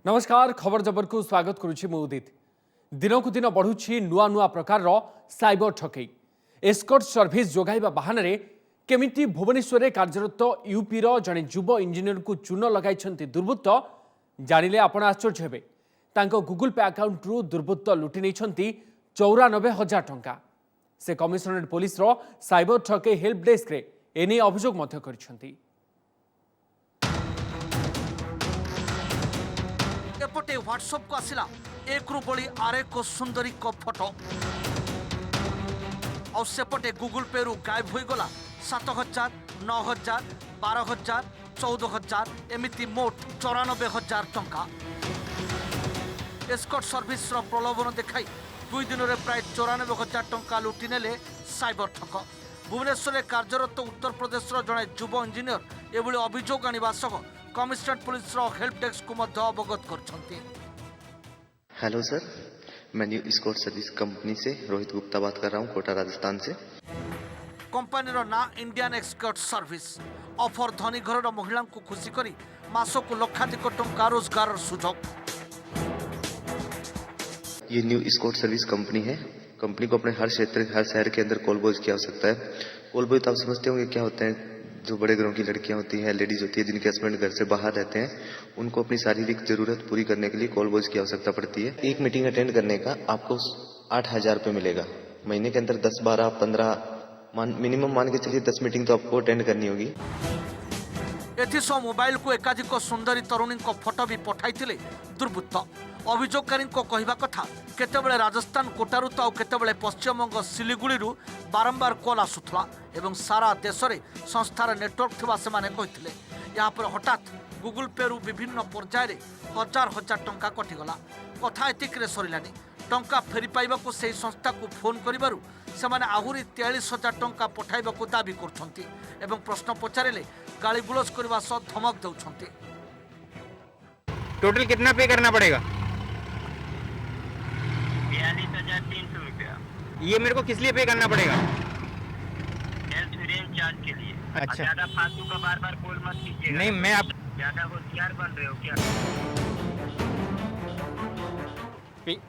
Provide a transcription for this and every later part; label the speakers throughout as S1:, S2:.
S1: नमस्कार खबर जबर को स्वागत करुछि मु उदित। दिन को दिन बढ़ुछि नुआ नुआ प्रकार साइबर ठकई। एस्कॉर्ट सर्विस जोगाइबा बहाना रे केमिति भुवनेश्वर में कार्यरत यूपी रो जने युव इंजीनियर को चून लगाइछन्ति दुर्बृत्त जानिले आपण आश्चर्य हेबे। तांको गूगल पे अकाउंट रु दुर्बृत्त लुटि नैछन्ति 94,000 टंका। से कमिशनरेट पुलिस रो साइबर ठकई हेल्प डेस्क रे एने अभियोग मध्य करिछन्ति।
S2: एपटे व्हाट्सएप को आसिला एक रु बड़ी आरे को सुंदरी को फोटो और सेपटे गूगल पे रु गायब हो गला 7,000, 9,000, 12,000, 14,000 एमिति मोट 94,000 टंका। एस्कॉर्ट सर्विस रो प्रलोभन देखाई 2 दिन रे प्राय 94,000 टंका लुटि नेले साइबर ठक। भुवनेश्वर में कार्यरत उत्तर प्रदेश रो जने युव इंजीनियर एभली अभियोग आनिबा सह कमिशनरेट पुलिस रो हेल्प डेस्क को मध्य अवगत करछन्ति।
S3: हेलो सर, मैं न्यू एस्कॉर्ट सर्विस कंपनी से रोहित गुप्ता बात कर रहा हूँ, कोटा राजस्थान से।
S2: कंपनी रो ना इंडियन एस्कॉर्ट सर्विस ऑफर धनी घर रो महिला को खुशी करी मासो को लक्षाधिक टंका रोजगार सुजोग।
S3: ये न्यू एस्कॉर्ट सर्विस कंपनी है। कंपनी को अपने हर क्षेत्र हर शहर के अंदर कॉल बॉयज की आवश्यकता है। कॉल बॉय तो आप समझते होंगे क्या होते हैं, जो बड़े घरों की लड़कियां होती हैं, लेडीज होती है, जिनके हस्बैंड घर से बाहर रहते हैं, उनको अपनी शारीरिक जरूरत पूरी करने के लिए कॉल बॉयज की आवश्यकता पड़ती है। एक मीटिंग अटेंड करने का आपको 8,000 रुपये मिलेगा। महीने के अंदर 10, 12, 15 मिनिमम मान के चलिए 10 मीटिंग तो आपको अटेंड करनी होगी।
S2: एथिसो मोबाइल को एकाधिक सुंदरी तरुणी को फोटो भी पठाइथिले दुर्बृत्त। अभियोगकारी कहवा कथा केतेबेले राजस्थान कोटारू तो केतेबेले पश्चिमबंग सिलीगुड़ी बारंबार कॉल आसुथला एवं सारा देश में संस्थार नेटवर्क थिबा से माने कहिथिले। यहाँ पर हठात गूगल पे रु विभिन्न पर्यायर हजार हजार टंका कटिगला। कथा एतिक सरिलानी। टंका फेरी पाइबाकू से संस्था को फोन करिबारु सेमाने आहुरी 43,000 टंका पठाइबाकू दाबी करछन्ति एवं प्रश्न पचारिले गाली गुलज करबा सह धमक दउछन्ति।
S4: टोटल कितना पे करना पड़ेगा?
S5: 42,300 रुपया।
S4: ये मेरे को किस लिए पे करना पड़ेगा?
S5: हेल्थ इंश्योरेंस चार्ज के लिए।
S4: अच्छा।
S5: ज्यादा फालतू का बार बार कॉल मत कीजिएगा।
S4: नहीं, मैं आप
S5: ज्यादा होशियार बन रहे हो क्या?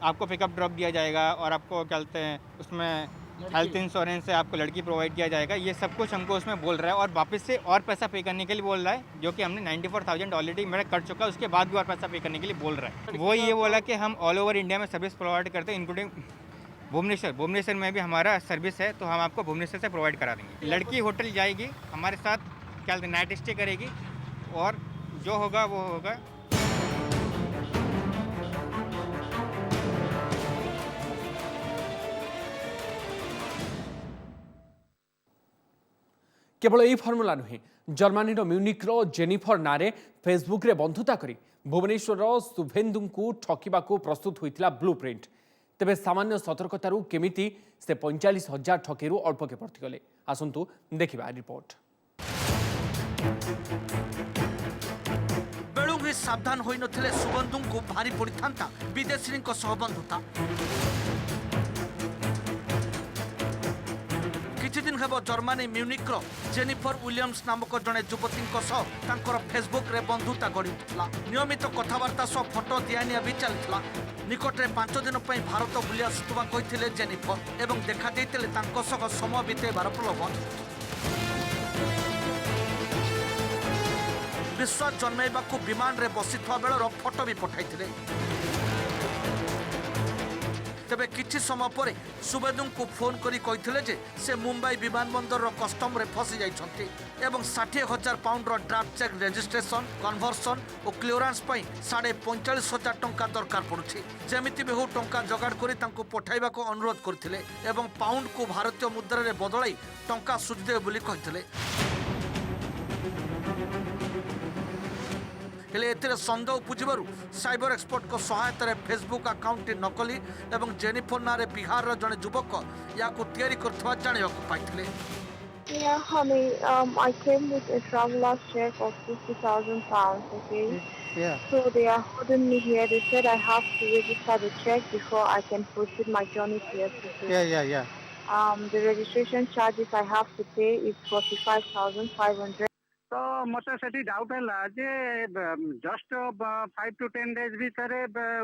S4: आपको पिकअप ड्रॉप दिया जाएगा और आपको क्या कहते हैं उसमें हेल्थ इंश्योरेंस से आपको लड़की प्रोवाइड किया जाएगा। ये सब कुछ हमको उसमें बोल रहा है और वापस से और पैसा पे करने के लिए बोल रहा है, जो कि हमने 94,000 ऑलरेडी मेरा कट चुका है। उसके बाद भी और पैसा पे करने के लिए बोल रहा है। वो ये बोला कि हम ऑल ओवर इंडिया में सर्विस प्रोवाइड करते हैं, इंक्लूडिंग भुवनेश्वर में भी हमारा सर्विस है, तो हम आपको भुवनेश्वर से प्रोवाइड करा देंगे। लड़की होटल जाएगी हमारे साथ, क्या कहते हैं नाइट स्टे करेगी और जो होगा वो होगा।
S1: केवल यही फर्मुला नुहे, जर्मानी म्यूनिक जेनिफर नारे फेसबुक रे बंधुता करी भुवनेश्वर शुभेन्दु को ठकिबा प्रस्तुत होइतिला ब्लू प्रिंट। तेबे सामान्य सतर्कतारू केमिति से 45,000 ठकेरू अल्प के पड़ती गले। आसंतु देखिबा रिपोर्ट।
S2: बेलू भी सावधान होई नथिले शुभेन्दु को भारी पड़ी थांता विदेशी सह बंधुता। किछि दिन हेब जर्मनी म्यूनिक जेनिफर विलियम्स नामक जड़े युवती फेसबुक रे बंधुता गढ़ी उठिला। नियमित कथबार्ता सह फोटो दिआनिया भी चलता। निकटरे 5 दिन भारत बुली आसुवा कही जेनिफर एवं देखा देते समय बितेबार प्रलोभन। विश्वास जन्मैवाकू विमान रे बसिथवा बेलर फोटो भी पठाइथिले। तेबे किछि समय पर शुभेन्दु को फोन करी कहिथिले जे से मुंबई विमानबंदर कस्टम रे फसी जाइछन्ति एवं 60,000 pound draft cheque registration, conversion और क्लियरेंस पई 45,000 टंका दरकार पड़ुछि। जेमिति भी हो टंका जगाड़ करी तांको पठाइबा को अनुरोध करथिले एवं पाउंड को भारतीय मुद्रा रे बदलाई टंका सुझदे बोली कहिथिले। हेले एथिरे संदेह उपजिबारु साइबर एक्सपर्ट को सहायता फेसबुक अकाउंट नकली एवं जेनिफर नारे बिहार रो जने युवक याकू तैयारी करथवा जानिबाकू पाइथिले।
S6: Yeah, honey, I came with a traveler's check of 50,000 pounds, okay?
S4: Yeah.
S6: So they are holding me here. They said I have to register the check before I can proceed my journey to Africa.
S4: Yeah.
S6: The registration charges I have to pay is 45,500.
S7: तो मत से doubt है जे just 5 to 10 days भितर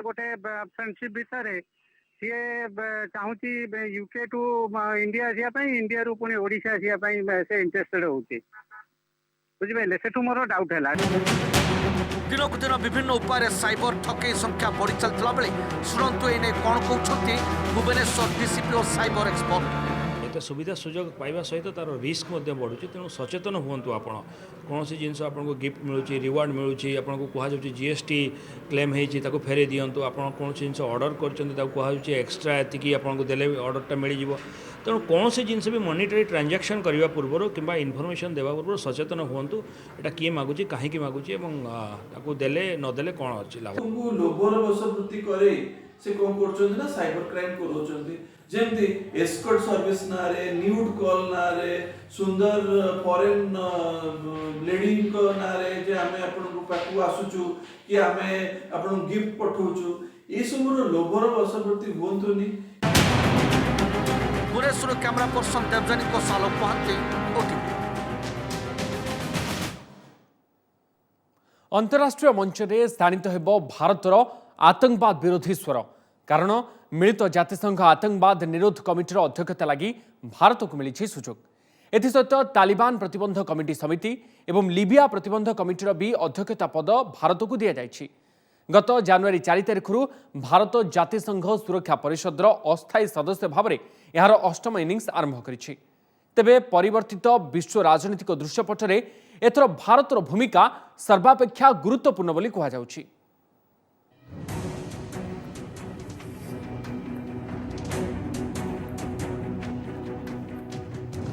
S7: गोटे friendship भितर सी चाहूँगी UK to India आसापी India रू पुणी ओडिशा आसापी से इंटरेस्टेड होती बुझिपारे से मोर डाउट है।
S2: दिनकू दिन विभिन्न उपाय साइबर ठकई संख्या बढ़ी चलता बेले शुणु एने कौन कहते भुवनेश्वर डीसीपी और साइबर एक्सपर्ट।
S8: एत सुविधा सुजोग पाइबा सहित तार रिस्क बढ़ुଛି तेणु सचेतन हूँ आपण कौन जिनस आपको गिफ्ट मिलूँ रिवार्ड मिलूँ आपको कहुच्छे जीएसटी क्लेम होती फेरे दिंतु आप कौन जिन ऑर्डर कर एक्सट्रा एति आपको देले ऑर्डरटा मिल जाव तेणु कौन जिनस भी मॉनिटरी ट्रांजैक्शन करने पूर्व कि इनफॉरमेशन देवा पूर्व सचेतन हूँ यहाँ किए मागुची कहीं मागुची देले नदेले कौन अच्छी लाभ
S9: लोभर बशवृत्ति करे से कौन कर साइबर क्राइम कर जेमती एस्कॉर्ट सर्विस ना रे न्यूड कॉल ना रे सुंदर फॉरेन लेडी को ना रे जे हमें अपन को पाकू आसुचु कि हमें अपन गिफ्ट पठौचु ए सब लोभर बशवृत्ति होंतुनी।
S2: भुवनेश्वर कैमरा पर्सन देवजानी को सालोक महांती ओटीवी।
S1: अंतरराष्ट्रीय मंच में स्थानित हेब भारतर आतंकवाद विरोधी स्वर कारण मिलित जातिसंघ आतंकवाद निरोध कमिटीर अध्यक्षता लगी भारत को मिली सुजोग एसत तालिबान प्रतिबंध कमिटी समिति एवं लिबिया प्रतिबंध कमिटीर भी अध्यक्षता पद भारत को दि जाइछि। गत जनवरी 4 तारिख भारत जातिसंघ सुरक्षा परिषद अस्थायी सदस्य भाव में यार अष्टम इनिंग्स आरंभ करिछि। तेबे परिवर्तित विश्व राजनीतिक दृश्यपटरे एथर भारतर भूमिका सर्वापेक्षा गुरुत्वपूर्ण बोली कहा जाउछि।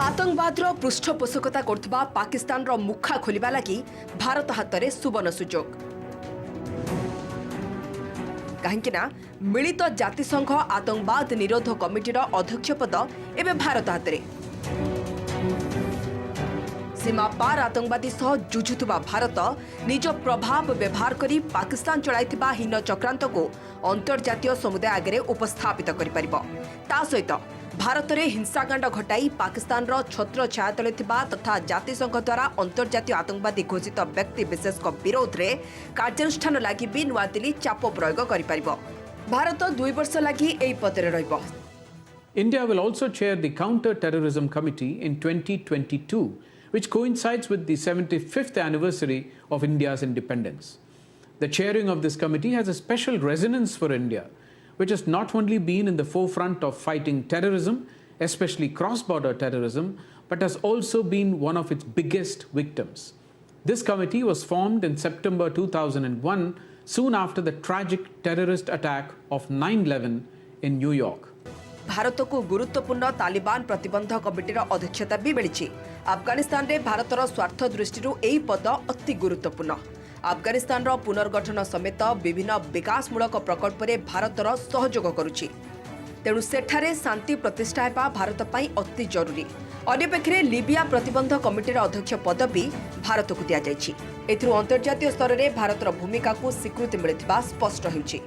S10: आतंकवादर पृष्ठपोषकता करथबा पाकिस्तान रो मुखा खोलिबा लागि भारत हातरे सुवर्ण सुजोग कहीं मिलित जातिसंघ आतंकवाद निरोध कमिटीर अध्यक्ष पद एवं भारत हातरे सीमा पार आतंकवादी सह जुझुथुबा भारत निज प्रभाव व्यवहार करी पाकिस्तान चलाइथिबा हीन चक्रांत को अंतर्जातीय समुदाय आगे उपस्थापित करि परिबो। ता सहित भारत में हिंसाकांड घटाई पाकिस्तान छत्र छाया तले तथा जातिसंघ द्वारा अंतर्जातीय आतंकवादी घोषित व्यक्ति विशेष विरोध में कार्यानुष्ठान लगी भी नुआदिल्ली चाप प्रयोग कर भारत 2 वर्ष लगी एई पदरे रहिबो।
S11: India will also chair the Counter-Terrorism Committee in 2022, which coincides with the 75th anniversary of India's independence. The chairing of this committee has a special resonance for India, which has not only been in the forefront of fighting terrorism, especially cross-border terrorism, but has also been one of its biggest victims. This committee was formed in September 2001, soon after the tragic terrorist attack of 9/11 in New York.
S10: Bharat को गुरुत्वपूर्ण तालिबान प्रतिबंध कमिटीर अध्यक्षता भी मिली। अफगानिस्तान रे भारतर स्वार्थ दृष्टि एही पद अति गुरुत्वपूर्ण। अफगानिस्तान पुनर्गठन समेत विभिन्न विकासमूलक प्रकल्प में भारतर सहयोग करुछि तेणु सेठारे शांति प्रतिष्ठा हेबा भारत पई अति जरूरी। अन्यपक्षे लिबिया प्रतिबंध कमिटीर अध्यक्ष पद भी भारत को दिया जाइछि। एथिरु अंतर्जातीय स्तर में भारतर भूमिका को स्वीकृति मिलिथिबा स्पष्ट होइछि।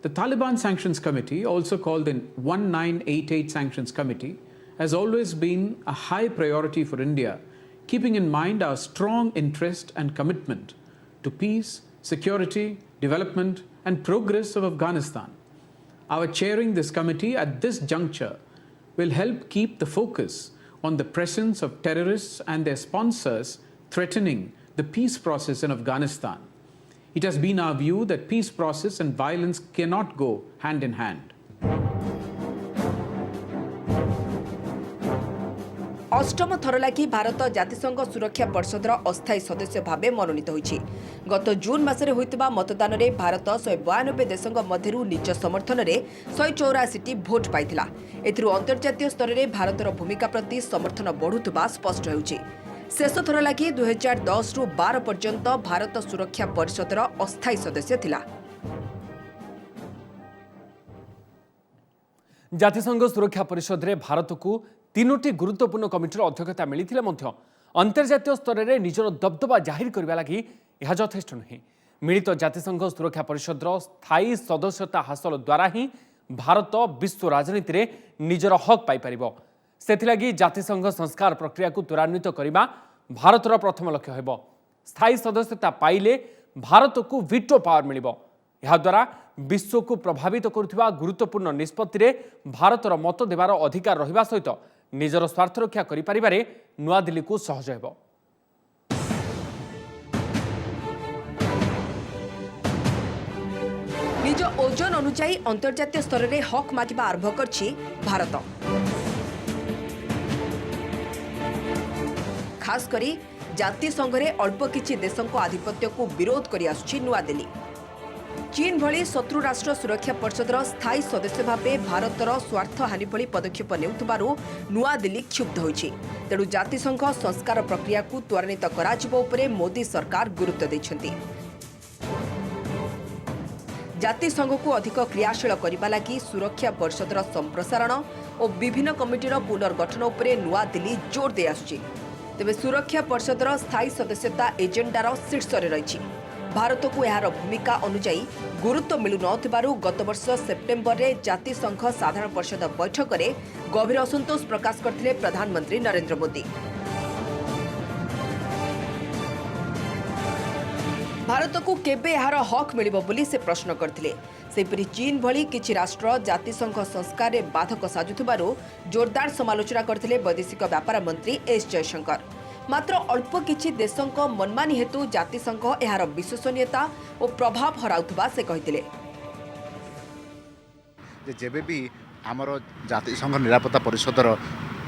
S11: The Taliban Sanctions Committee, also called the 1988 Sanctions Committee, has always been a high priority for India, keeping in mind our strong interest and commitment to peace, security, development, and progress of Afghanistan. Our chairing this committee at this juncture will help keep the focus on the presence of terrorists and their sponsors threatening the peace process in Afghanistan. It has been our view that peace process and violence cannot go hand in hand.
S10: अष्टम थर लगी भारत जातिसंघ सुरक्षा परिषदर अस्थायी सदस्य भाव मनोनीत होइछि। गत जून मासरे होइतबा मतदान रे भारत 192 देशंग मध्यरु निज समर्थन रे 184 भोट पाइथिला। एथिरु अंतर्जातीय स्तर रे भारतर भूमिका प्रति समर्थन बढ़ुतबा स्पष्ट होउछि। शेष थर लगी 2010 रु 12 पर्यंत भारत सुरक्षा परिषदर अस्थायी सदस्य थिला।
S1: जातिसंघ सुरक्षा परिषद रे भारत को 3टी गुरुत्वपूर्ण कमिटीर अध्यक्षता मिलिथिले मध्य अंतर्जातीय स्तर में निजर दबदबा जाहिर करबा लागि यह यथेष्ट नुहे। मिलित जातिसंघ सुरक्षा परिषदर स्थायी सदस्यता हासिल द्वारा ही भारत विश्व राजनीति में निजर हक पाई परिबो। सेथिलागी जातिसंघ संस्कार प्रक्रिया को त्वरान्वित करबा भारतर प्रथम लक्ष्य हेब। स्थायी सदस्यता पाइले भारत को वीटो पावर मिलिबो। यह द्वारा विश्व को प्रभावित करुवा गुरुत्वपूर्ण निष्पत्ति रे भारतर मत देवार अधिकार रहिबा सहित निजर स्वार्थ रक्षा करि परिबारे नुआ दिल्ली को सहज हेब।
S10: निज ओजन अनुसार अंतर्जातीय स्तर में हक मागिबा आरंभ करछि भारत। खास करी जाति संघरे अल्प किछि देशों को आधिपत्य को विरोध करि आसुछि नुआ दिल्ली। चीन भली शत्रु राष्ट्र सुरक्षा परिषदर स्थायी सदस्य भावे भारतर स्वार्थ हानि भली पदक्षेप नेउथबारु नुआ दिल्ली क्षुब्ध होइछि। तेणु जातिसंघ संस्कार प्रक्रिया को त्वरान्वित कराजिबो उपरे मोदी सरकार गुरुत्व दैछन्ति। जातिसंघ को अधिक क्रियाशील करने लगी सुरक्षा परिषदर संप्रसारण और विभिन्न कमिटीर पुनर्गठन उपरे नुआ दिल्ली जोर दे आसुछि। तेबे सुरक्षा परिषदर स्थायी सदस्यता एजेंडार शीर्ष रही। भारत को यार भूमिका अनुजाई गुरुत्व मिलु नथिबारु गत वर्ष सेप्टेम्बर में जातिसंघ साधारण परिषद बैठक में गभीर असंतोष प्रकाश करथिले प्रधानमंत्री नरेंद्र मोदी। भारत को केबे यार हक मिलिबो बोली से प्रश्न करथिले। सेपरि चीन भली किछि राष्ट्र जातिसंघ संस्कार रे बाधक साजुथिबारु जोरदार समालोचना करथिले वैदेशिक व्यापार मंत्री एस जयशंकर। मात्र अल्प किछि देशों मनमानी हेतु जातिसंघ यार विश्वसनीयता और प्रभाव हराउथबा से कहिथिले।
S12: जेबे भी आमर जातिसंघ निरापत्ता परिषदर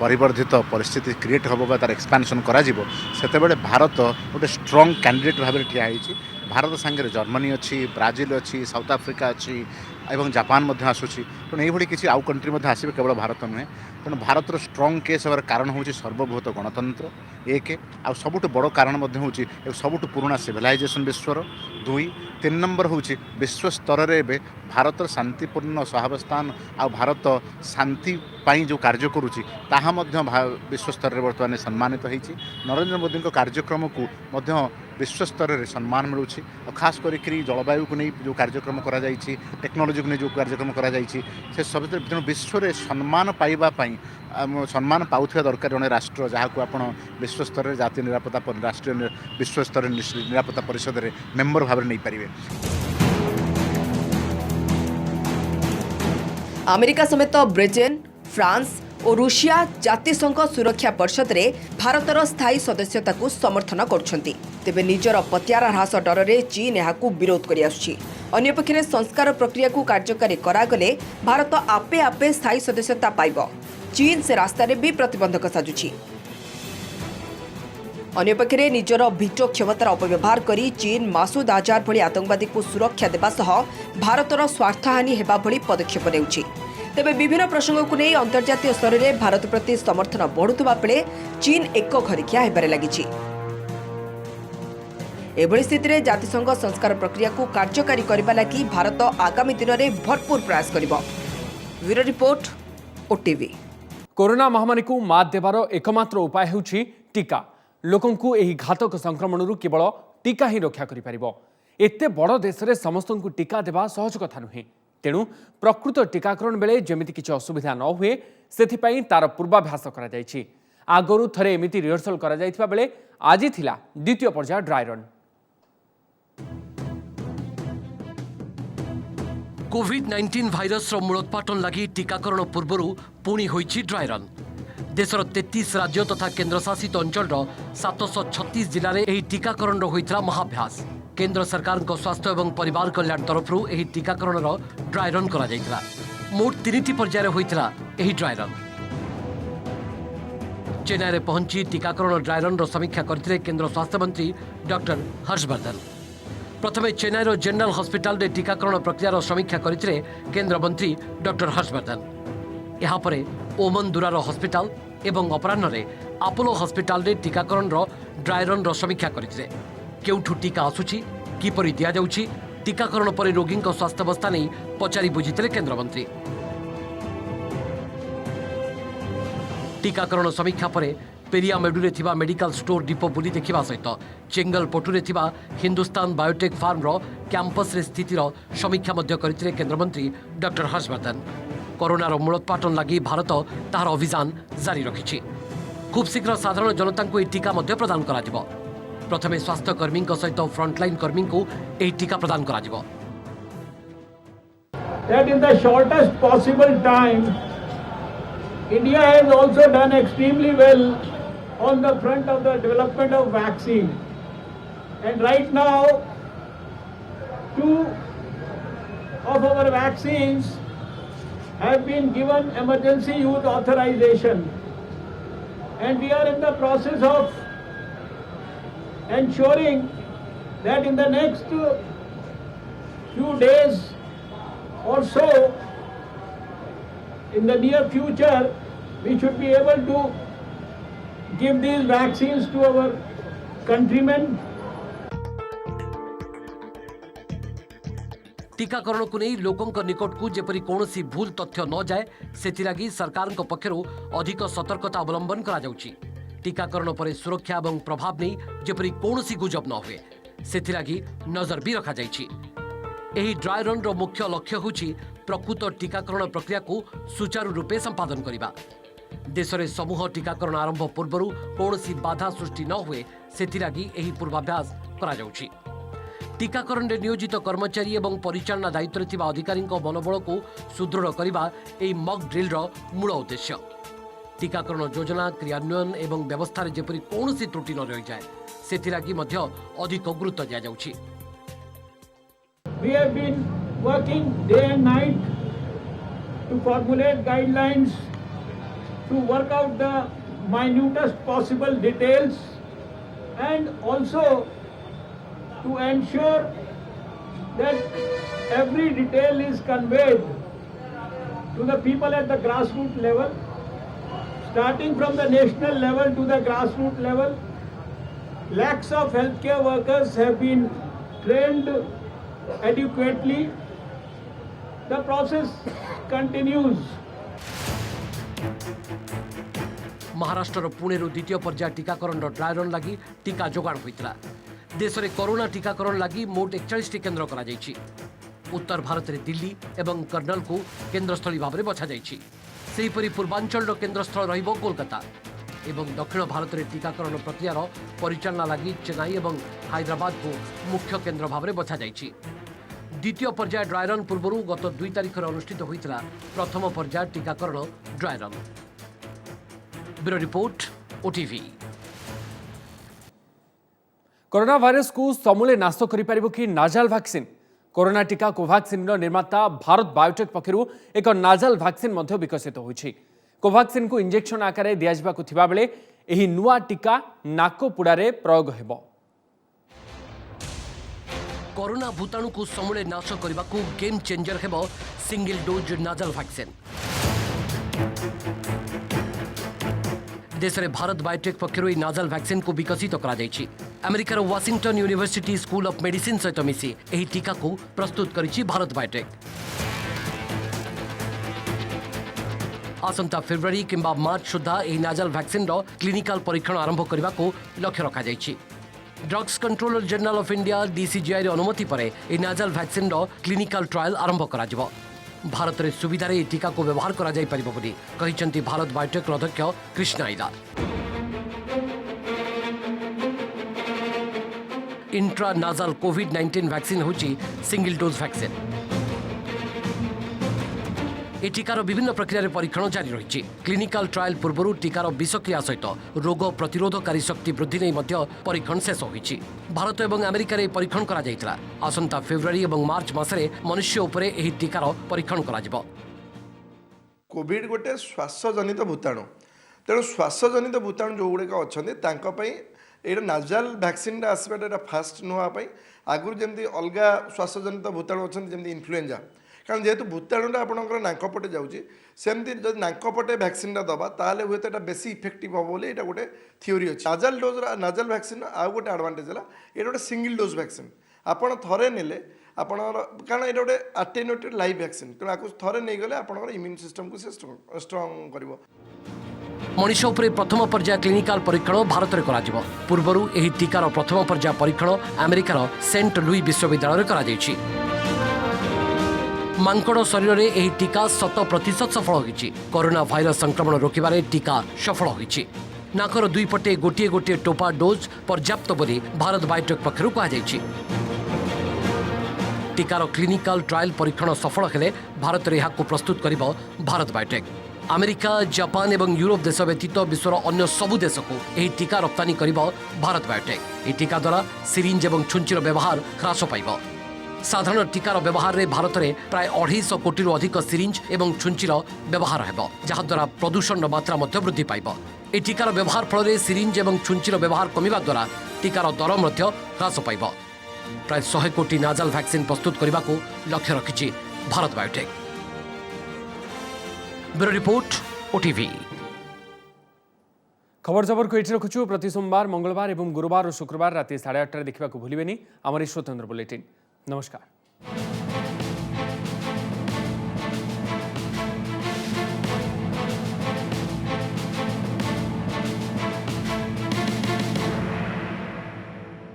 S12: परिवर्धित परिस्थिति क्रिएट हम तार एक्सपांशन करा जिवो सेतेबेले भारत गोटे स्ट्रॉन्ग कैंडिडेट भाव में ठिया होइछि। भारत सांगे जर्मनी अच्छी, ब्राजिल अच्छी, साउथ आफ्रिका अच्छी एवं जापान मध्य आसुछि। तेणु यही किसी आउ कंट्री मध्य आसबे केवल भारत नुहे। तेणु भारतर स्ट्रॉन्ग केस होबार कारण होछि सर्वभूत गणतंत्र एक आ सबुठ बड़ कारण मध्य होछि सबुठ पुराना सिविलाइजेशन विश्वर दुई तीन नंबर होछि विश्व स्तर रे भारत शांतिपूर्ण सहावस्थान आ भारत शांति पाई जो कार्य करुछि ताहा मध्य विश्व स्तर रे वर्तमान सम्मानित होइछि। नरेंद्र मोदी को कार्यक्रम को मध्य विश्व स्तर में सम्मान मिलूँ और खास करी जलवायु को नहीं जो कार्यक्रम करा जाइछि, टेक्नोलोजी को नहीं जो कार्यक्रम करा जाइछि से सब तेणु विश्व में सम्मान पाइबा पाई सम्मान पाउथिबा दरकार जड़े राष्ट्र जहाँ को आप विश्व स्तर में जातीय निरापत्ता राष्ट्रीय विश्व स्तर निरापत्ता परिषद में मेम्बर भाव नहीं पारे।
S10: अमेरिका समेत ब्रिटेन, फ्रांस और रूसिया जातिसंघ सुरक्षा परिषद रे भारतर स्थायी सदस्यता को समर्थन करुछंती। तेबे निजर पत्यार ह्रास डर रे चीन याकू विरोध करि आछी। अन्य पक्षरे संस्कार प्रक्रिया को कार्यकारी करागले भारत आपे आपे स्थायी सदस्यता पाइब। चीन से रास्ता रे भी प्रतिबंधक साजुछि। अन्य पक्षरे निजर भिटो क्षमतार अपव्यवहार करी चीन मासूद अजहर भली आतंकवादी को सुरक्षा देबा सह भारतर स्वार्थहानि हेबा भली पदक्षेप नेउछि। तेबे विभिन्न प्रसंग को नहीं अंतर्जातीय स्तर में भारत प्रति समर्थन बढ़ुवा बेले चीन एक घरिकिया हेबारे लागिछि। एभली स्थिति में जातिसंघ संस्कार प्रक्रिया को कार्यकारी करने लगी भारत आगामी दिन में भरपूर प्रयास करिबो। Bureau report, OTV.
S1: कोरोना महामारी को मात देवार एकमात्र उपाय होछि टीका। लोकन को एही घातक संक्रमण केवल टीका ही रक्षा करि परिबो। एते बड़ देश रे समस्त को टीका देवा सहज कथा नुहे। तेणु प्रकृत टीकाकरण बेले जमिति किछि असुविधा न हुए सेथिपाई तार पूर्वाभ्यास करा जायछि। आगरु थरे एमिति रिहर्सल करा जायथिबा बेले आज थिला द्वितीय पर्याय ड्राई रन।
S13: कोविड-19 भाइरस मूलोत्पाटन लगी टीकाकरण पूर्व पुणी होइछि ड्राई रन। देशर 33 राज्य तथा केन्द्रशासित अंचल 736 जिले में यह टीकाकरण होइथिला महाभ्यास। केंद्र सरकार स्वास्थ्य एवं परिवार कल्याण तरफ यह टीकाकरण ड्राई रन करा जायतिला। मोट 3टी पर्याय होइथिला यह ड्राई रन। चेन्नई में पहुंची टीकाकरण ड्राई रन समीक्षा करथिले केंद्र स्वास्थ्य मंत्री डॉक्टर हर्षवर्धन। प्रथमे चेन्नईर जनरल हॉस्पिटल रे टीकाकरण प्रक्रियार समीक्षा करथिले केंद्र मंत्री डॉक्टर हर्षवर्धन। यहाँ परे ओमन-दुरार हॉस्पिटल एवं अपराह्न रे अपोलो हॉस्पिटल रे टीकाकरण ड्राई रन समीक्षा करथिले। केउठु टीका आसुछि, किपरि दिया जाउछि, टीकाकरण पर रोगी स्वास्थ्य अवस्था नहीं पचारि बुझिथिले केंद्र मंत्री। टीकाकरण समीक्षा पर पेरियामेडु रे थिबा मेडिकल स्टोर डिपो बुली देखिबा सहित चेंगलपटु रे थिबा हिंदुस्तान बायोटेक फार्म रो कैंपस रे स्थितिर समीक्षा मध्य करथिले केंद्र मंत्री डॉक्टर हर्षवर्धन। कोरोनार मूलोत्पाटन लगी भारत तार अभियान जारी रखिछि। खूब शीघ्र साधारण जनता को टीका मध्य प्रदान करा जिवो। प्रथमे स्वास्थ्यकर्मी सहित फ्रंटलाइन कर्मी को टीका प्रदान करा जिवो।
S14: That in the shortest possible time, India has also done extremely well on the front of the development of vaccine. And right now, 2 of our vaccines have been given emergency use authorization. And we are in the process of ensuring that in the next few days or so, in the near future, we should be able to give these vaccines to our countrymen.
S13: टीकाकरण को नहीं लोकों निकट को जेपरी कौनसी भूल तथ्य न जाए से सरकार पक्षर अधिक सतर्कता अवलंबन करा जाउची। टीकाकरण पर सुरक्षा और प्रभाव नहीं जेपरी कौनसी गुजब न हुए से नजर भी रखा जाइछि। एही ड्राई रन रो मुख्य लक्ष्य होछि प्रकृत टीकाकरण प्रक्रिया को सुचारू रूपे संपादन करिबा। देश में समूह टीकाकरण आरंभ पूर्व कौनसी बाधा सृष्टि न हुए से पूर्वाभ्यास करा जाउछि। टीकाकरण में नियोजित कर्मचारी और परिचालना दायित्व थिबा अधिकारी मनोबल को सुदृढ़ करने एही मॉक ड्रिल रो मूल उद्देश्य। टीकाकरण योजना क्रियान्वयन एवं व्यवस्था रे जेपरि कौनसी त्रुटि न रहि जाए सेथिलागि मध्य अधिक गुरुत्व दिया जाउछि।
S14: We have been working day and night to formulate guidelines, to work out the minutest possible details, and also to ensure that every detail is conveyed to the people at the grassroots level, starting from the national level to the grassroots level. Lakhs of healthcare workers have been trained adequately. The process continues.
S13: Maharashtra Pune द्वितीय पर्याय टीकाकरण dry run लगी टीका जोगाण होता। देश में corona टीकाकरण लगी मोट 41 केन्द्र करा जायछि। उत्तर भारत में दिल्ली एवं कर्नल को केन्द्रस्थली भाव में बछा जायछि। सेहीपरि पूर्वांचल केन्द्रस्थल रहिबो कोलकाता एवं दक्षिण भारत में टीकाकरण प्रक्रियार परिचालना लगी चेन्नई एवं हैदराबाद को मुख्य केन्द्र भाव में बछा जायछि। द्वितीय पर्याय ड्राई रन पूर्व गत 2 तारिख अनुष्ठित होता प्रथम पर्याय टीकाकरण dry run. Bureau report OTV.
S1: Corona virus को समूले नाश करिपारिबो कि नाजाल वैक्सीन? कोरोना टीका कोवैक्सीन निर्माता भारत बायोटेक पक्षरु एक नाजाल वैक्सीन मध्य विकसित होइछि। कोवैक्सीन को इंजेक्शन आकार दिया जाबाकु थिबा बेले एही नुआ टीका नाको पुडारे प्रयोग हेबो।
S13: कोरोना भूताणु को समूले नाश करने को गेम चेंजर हेबो सिंगल डोज नाजाल वैक्सीन। देश में भारत बायोटेक पक्षर यह नाजाल वैक्सीन को विकसित करा जायछि। अमेरिकार Washington university school of medicine सहित मिसी यह टीका को प्रस्तुत करिछि भारत बायोटेक। आसंता फेब्रुआरी किंबा मार्च सुधा यह नाजाल वैक्सीन रो क्लिनिकल परीक्षण आरंभ करने को लक्ष्य रखा जायछि। Drugs controller general of India DCGI अनुमति पर यह नाजाल वैक्सीन रो क्लिनिकल ट्रायल आरंभ करा जिवो। भारत में सुविधा रे टीका को व्यवहार करा जाय परिबो बोली कहिसंती भारत बायोटेक अध्यक्ष कृष्ण आइला। इंट्रा नाजाल कोविड-19 वैक्सीन होची सिंगल डोज वैक्सीन। ए टीकार विभिन्न प्रक्रिया परीक्षण जारी रही। क्लिनिकल ट्रायल पूर्व टीकार विषक्रिया सहित रोग प्रतिरोधकारी शक्ति वृद्धि नहीं परीक्षण शेष होईछि। भारत और अमेरिका परीक्षण करा जायतिला। आसंता फेब्रुआरी और मार्च मासरे मनुष्य उपरे एही टीकार परीक्षण करा जिवो।
S15: कोविड गोटे श्वासजनित भूताणु तेणु श्वासजनित भूताणु जो गुड़ाक अच्छा ये नाजाल वैक्सीन आसवाटा फास्ट नुआपाई आगुरी जमी अलग श्वासजनित भूताणु अच्छा जमी इन्फ्लुएंजा कारण जेहेतु भूताणुटा आपंकर नाकपटे जाऊँगी सेमती जब नाकपटे वैक्सीनटा दबा ताले हुए तो बेसी इफेक्टिव हम बोले ये गोटे थ्योरी अच्छे। नाजाल डोज नाजाल वैक्सीन आउ गोटे एडवांटेज है ये गोटे सिंगल डोज वैक्सीन आपड़ थे नेले आप कारण ये गोटे अटेन्यूटेड लाइव वैक्सीन तेणु आपको थे नहीं गले आप इम्यून सिस्टम को स्ट्रंग कर।
S13: मनुष्य उपरे प्रथम पर्याय क्लिनिकल परीक्षण भारत में करा जिवो। पूर्वरु एही टीकार प्रथम पर्याय परीक्षण अमेरिकार सेंट लुई विश्वविद्यालय में करा जायछि। मांकड़ शरीर में यह टीका 100% सफल होइछि। कोरोना भाइरस संक्रमण रोकबारे टीका सफल होइछि। नाकर दुई पटे गोटे गोटे टोपा डोज पर्याप्त बोली भारत बायोटेक पक्षर कहुଯାଇଛି। टीकार क्लिनिकल ट्रायल परीक्षण सफल हेले भारत में यह प्रस्तुत कर भारत बायोटेक। अमेरिका जापान और यूरोप देश व्यतीत विश्वर अन्य सबु देश को यह टीका रप्तानी कर भारत बायोटेक। यह टीका द्वारा सिरिंज और छुंचीर व्यवहार ह्रास पाइब। साधारण टीकार व्यवहार में भारत में प्राय 250 कोटी अधिक सिरिंज और छुंचीर व्यवहार हो जहाद्वारा प्रदूषण मात्रा वृद्धि पाइब। यह टीकार व्यवहार फल सिरिंज और छुंचीर व्यवहार कमिबा द्वारा टीकार दर ह्रास पाइब। प्राय 100 कोटी नाजाल वैक्सीन प्रस्तुत करने को लक्ष्य रखिछि Bharat Biotech. Bureau report OTV.
S1: खबर जबर को ये रखुचु प्रति सोमवार मंगलवार और गुरुवार और शुक्रवार राति 8:30 देखा भूलें आमर स्वतंत्र बुलेटिन। नमस्कार।